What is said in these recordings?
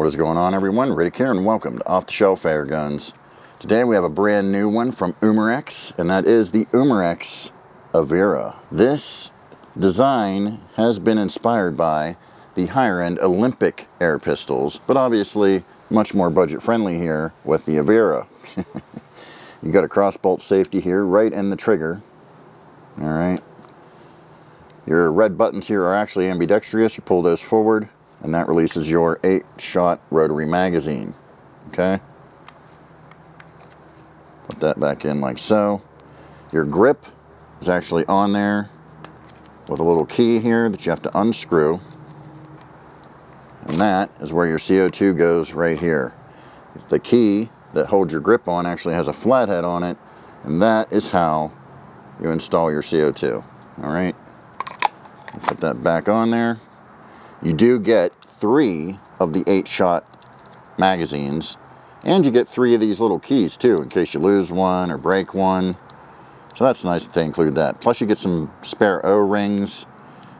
What is going on, everyone? Riddict here, and welcome to Off the Shelf Airguns. Today we have a brand new one from Umarex, and that is the Umarex Avera. This design has been inspired by the higher-end Olympic air pistols, but obviously much more budget-friendly here with the Avera. You got a crossbolt safety here, right in the trigger. All right. Your red buttons here are actually ambidextrous. You pull those forward, and that releases your 8-shot rotary magazine. Okay? Put that back in like so. Your grip is actually on there with a little key here that you have to unscrew. And that is where your CO2 goes right here. The key that holds your grip on actually has a flathead on it, and that is how you install your CO2. Alright? Put that back on there. You do get 3 of the 8-shot magazines, and you get 3 of these little keys too, in case you lose one or break one. So that's nice that they include that. Plus you get some spare O-rings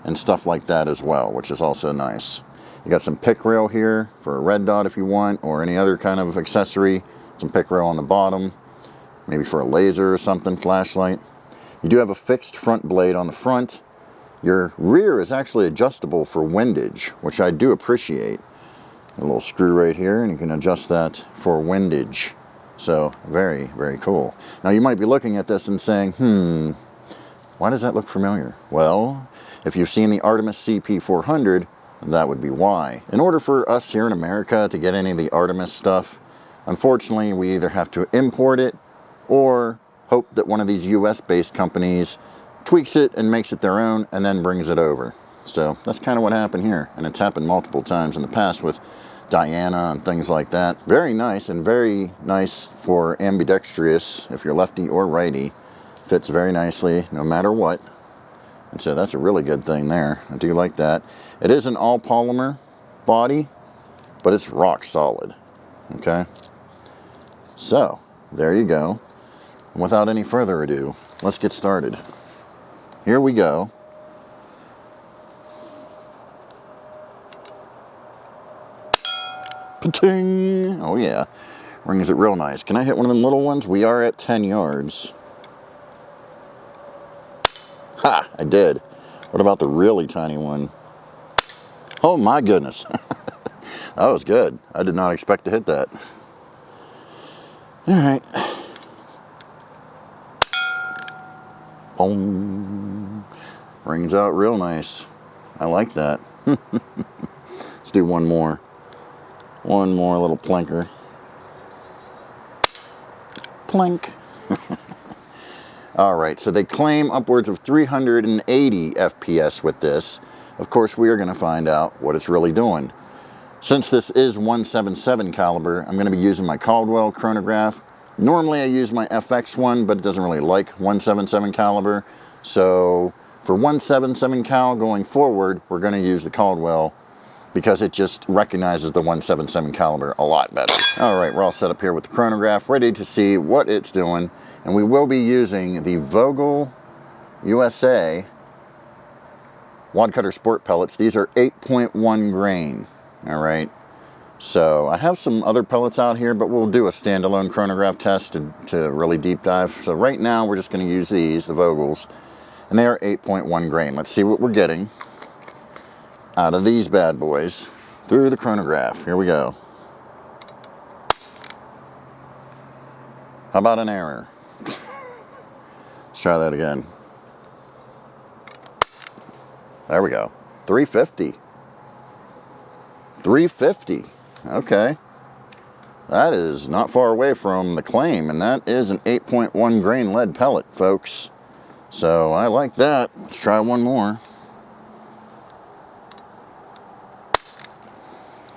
and stuff like that as well, which is also nice. You got some pick rail here for a red dot if you want, or any other kind of accessory. Some pick rail on the bottom, maybe for a laser or something, flashlight. You do have a fixed front blade on the front. Your rear is actually adjustable for windage, which I do appreciate. A little screw right here, and you can adjust that for windage. So, very, very cool. Now, you might be looking at this and saying, why does that look familiar? Well, if you've seen the Artemis CP400, that would be why. In order for us here in America to get any of the Artemis stuff, unfortunately, we either have to import it or hope that one of these US-based companies tweaks it and makes it their own and then brings it over. So that's kind of what happened here, and it's happened multiple times in the past with Diana and things like that. Very nice, and very nice for ambidextrous if you're lefty or righty. Fits very nicely no matter what, and so that's a really good thing there. I do like that. It is an all polymer body, but it's rock solid. Okay, so there you go. And without any further ado, let's get started. Here we go. Pa-ting! Oh yeah, rings it real nice. Can I hit one of them little ones? We are at 10 yards. Ha! I did. What about the really tiny one? Oh my goodness. That was good. I did not expect to hit that. Alright. Boom. Rings out real nice. I like that. Let's do one more. One more little plinker. Plink. Alright, so they claim upwards of 380 FPS with this. Of course, we are going to find out what it's really doing. Since this is 177 caliber, I'm going to be using my Caldwell chronograph. Normally I use my FX one, but it doesn't really like 177 caliber. So for 177 cal going forward, we're going to use the Caldwell because it just recognizes the 177 caliber a lot better. Alright, we're all set up here with the chronograph, ready to see what it's doing. And we will be using the Vogel USA wad cutter sport pellets. These are 8.1 grain. Alright. So I have some other pellets out here, but we'll do a standalone chronograph test to really deep dive. So right now we're just going to use these, the Vogels, and they are 8.1 grain. Let's see what we're getting out of these bad boys through the chronograph. Here we go. How about an error? Let's try that again. There we go. 350. 350. Okay. That is not far away from the claim, and that is an 8.1 grain lead pellet, folks. So I like that. Let's try one more.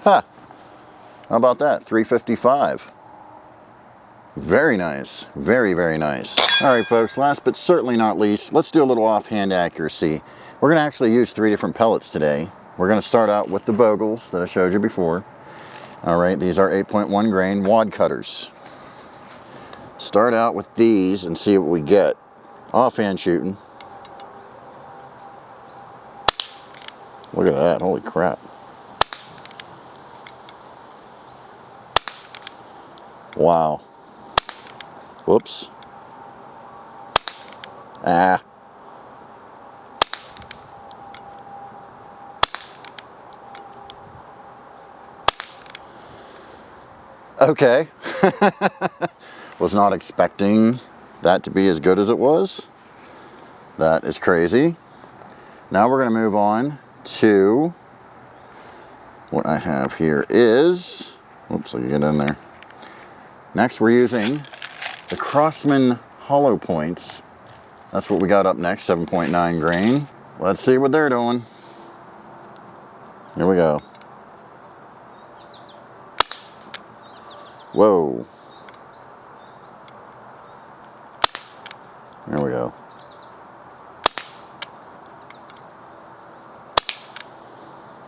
Ha! How about that? 355. Very nice. Very, very nice. Alright folks, last but certainly not least, let's do a little offhand accuracy. We're going to actually use 3 different pellets today. We're going to start out with the Vogels that I showed you before. Alright, these are 8.1 grain wad cutters. Start out with these and see what we get. Offhand shooting. Look at that, holy crap. Wow. Whoops. Ah. Okay. Was not expecting that to be as good as it was. That is crazy. Now we're going to move on to what I have here is, whoops, let me get in there. Next we're using the Crosman hollow points. That's what we got up next, 7.9 grain. Let's see what they're doing. Here we go. Whoa. There we go.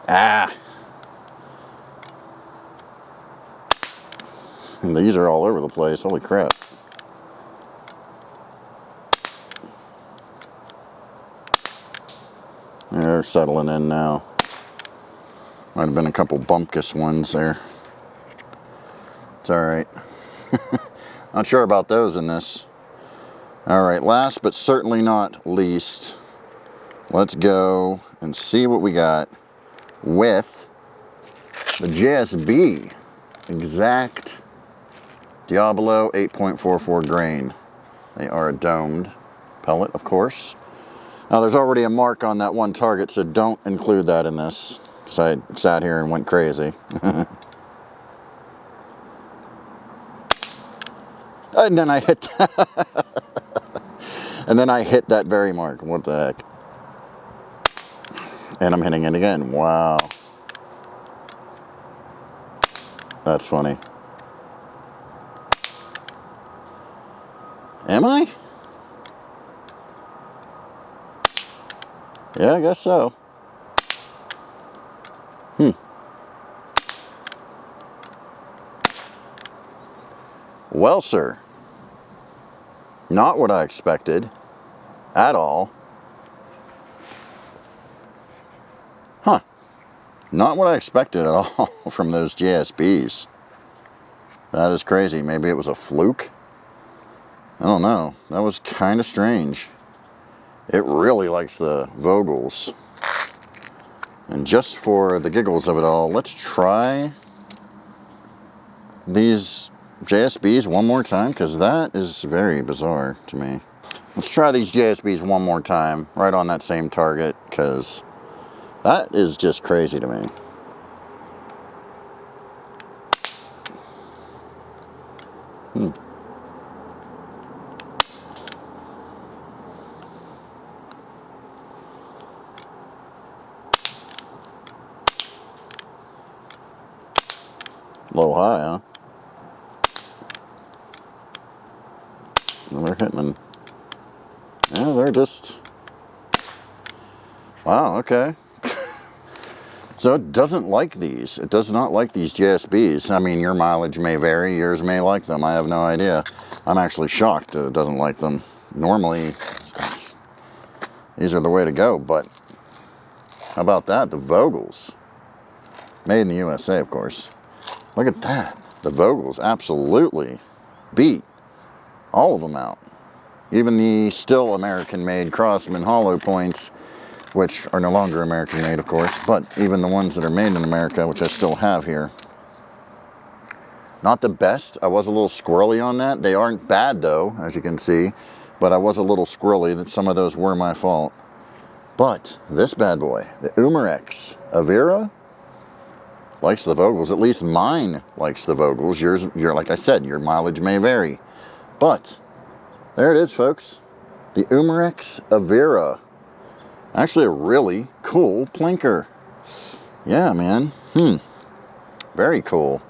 Ah. And these are all over the place. Holy crap. They're settling in now. Might have been a couple bumpkus ones there. It's alright. Not sure about those in this. Alright, last but certainly not least, let's go and see what we got with the JSB Exact Diablo 8.44 grain. They are a domed pellet, of course. Now there's already a mark on that one target, so don't include that in this, because I sat here and went crazy. And then I hit that. And then I hit that very mark. What the heck? And I'm hitting it again. Wow. That's funny. Am I? Yeah, I guess so. Well, sir. Not what I expected at all. Huh. Not what I expected at all from those JSBs. That is crazy. Maybe it was a fluke? I don't know. That was kind of strange. It really likes the Vogels. And just for the giggles of it all, let's try these JSBs one more time, because that is very bizarre to me. Let's try these JSBs one more time, right on that same target, because that is just crazy to me. Low high, huh? They're hitting. Yeah, they're just... Wow, okay. So it doesn't like these. It does not like these JSBs. I mean, your mileage may vary. Yours may like them. I have no idea. I'm actually shocked that it doesn't like them. Normally, these are the way to go, but how about that? The Vogels. Made in the USA, of course. Look at that. The Vogels absolutely beat all of them out. Even the still American-made Crosman hollow points, which are no longer American-made, of course, but even the ones that are made in America, which I still have here. Not the best. I was a little squirrely on that. They aren't bad, though, as you can see, but I was a little squirrely that some of those were my fault. But this bad boy, the Umarex Avera, likes the Vogels. At least mine likes the Vogels. Yours, like I said, your mileage may vary. But there it is, folks. The Umarex Avera. Actually a really cool plinker. Yeah, man. Very cool.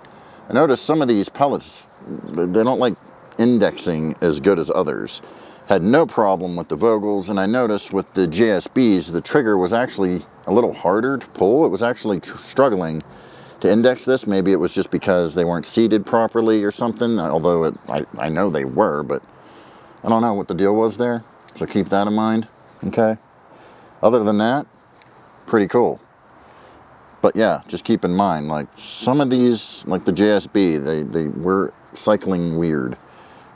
I noticed some of these pellets, they don't like indexing as good as others. Had no problem with the Vogels, and I noticed with the JSBs, the trigger was actually a little harder to pull. It was actually struggling to index this. Maybe it was just because they weren't seated properly or something, although I know they were, but I don't know what the deal was there. So keep that in mind, okay? Other than that, pretty cool. But yeah, just keep in mind, like some of these, like the JSB, they were cycling weird.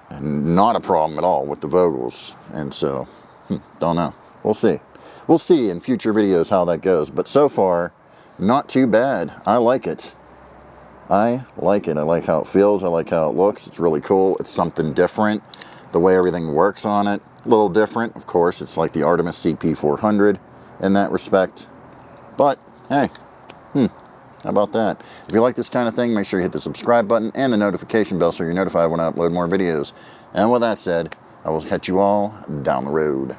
And not a problem at all with the Vogels. And so, don't know. We'll see. We'll see in future videos how that goes. But so far, not too bad. I like it. I like it. I like how it feels. I like how it looks. It's really cool. It's something different. The way everything works on it, a little different. Of course, it's like the Artemis CP400 in that respect. But, hey, how about that? If you like this kind of thing, make sure you hit the subscribe button and the notification bell so you're notified when I upload more videos. And with that said, I will catch you all down the road.